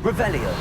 Revelio.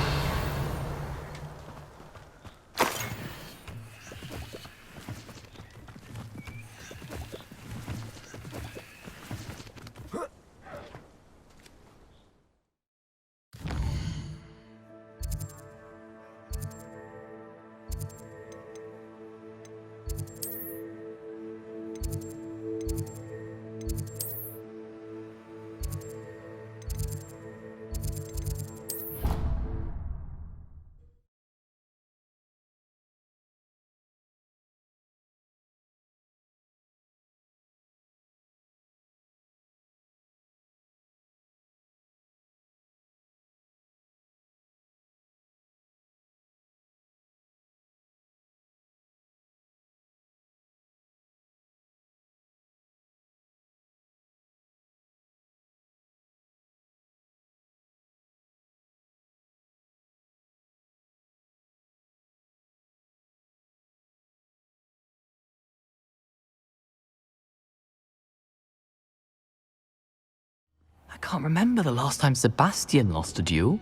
I can't remember the last time Sebastian lost a duel.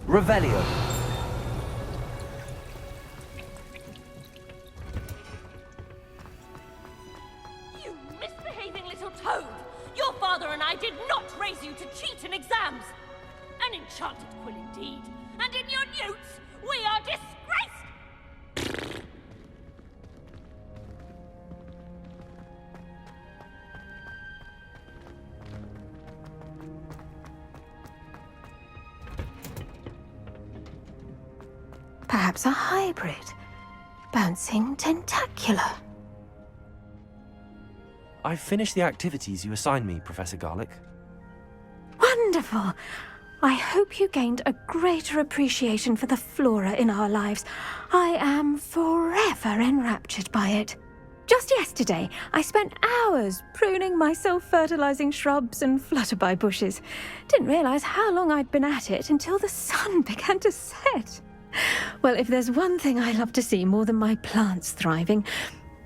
Revelio. Toad! Your father and I did not raise you to cheat in exams! An enchanted quill indeed! And in your newts, we are disgraced! Perhaps a hybrid. Bouncing tentacular. I've finished the activities you assigned me, Professor Garlick. Wonderful! I hope you gained a greater appreciation for the flora in our lives. I am forever enraptured by it. Just yesterday, I spent hours pruning my self-fertilizing shrubs and flutterby bushes. Didn't realize how long I'd been at it until the sun began to set. Well, if there's one thing I love to see more than my plants thriving,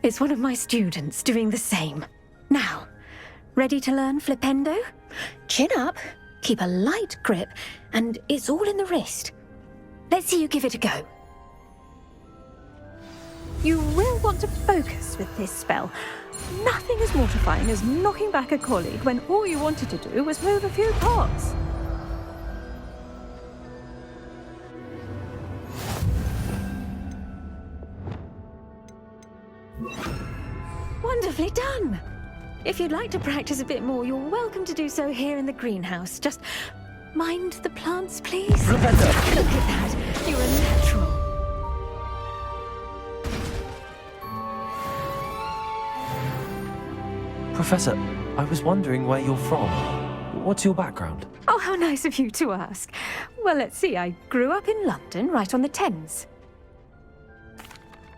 it's one of my students doing the same. Now, ready to learn flipendo? Chin up, keep a light grip, and it's all in the wrist. Let's see you give it a go. You will want to focus with this spell. Nothing as mortifying as knocking back a colleague when all you wanted to do was move a few pots. Wonderfully done! If you'd like to practice a bit more, you're welcome to do so here in the greenhouse. Just mind the plants, please. Professor! Look at that! You're a natural. Professor, I was wondering where you're from. What's your background? Oh, how nice of you to ask. Well, let's see. I grew up in London, right on the Thames.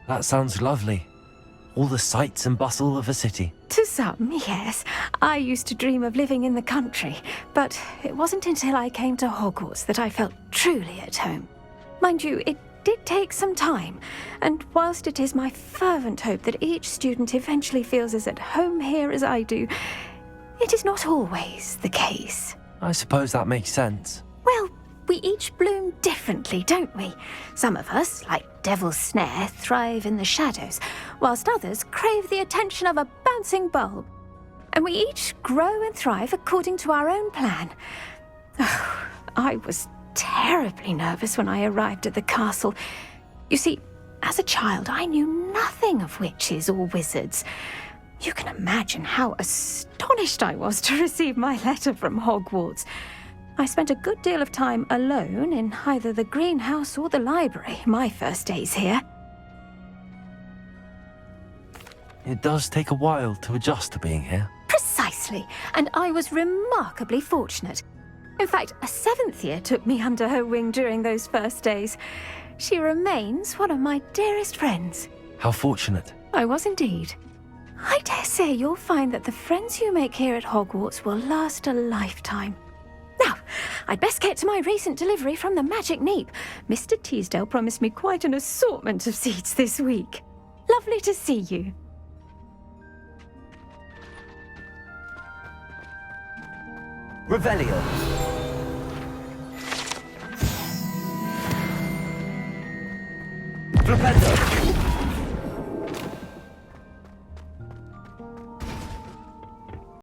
That sounds lovely. All the sights and bustle of a city. To some, yes. I used to dream of living in the country, but it wasn't until I came to Hogwarts that I felt truly at home. Mind you, it did take some time, and whilst it is my fervent hope that each student eventually feels as at home here as I do, it is not always the case. I suppose that makes sense. Well, we each bloom differently, don't we? Some of us, like Devil's Snare, thrive in the shadows, whilst others crave the attention of a bouncing bulb. And we each grow and thrive according to our own plan. Oh, I was terribly nervous when I arrived at the castle. You see, as a child, I knew nothing of witches or wizards. You can imagine how astonished I was to receive my letter from Hogwarts. I spent a good deal of time alone in either the greenhouse or the library my first days here. It does take a while to adjust to being here. Precisely, and I was remarkably fortunate. In fact, a 7th year took me under her wing during those first days. She remains one of my dearest friends. How fortunate. I was indeed. I dare say you'll find that the friends you make here at Hogwarts will last a lifetime. Now, I'd best get to my recent delivery from the Magic Neep. Mr. Teasdale promised me quite an assortment of seeds this week. Lovely to see you. Revelio. Flipendo.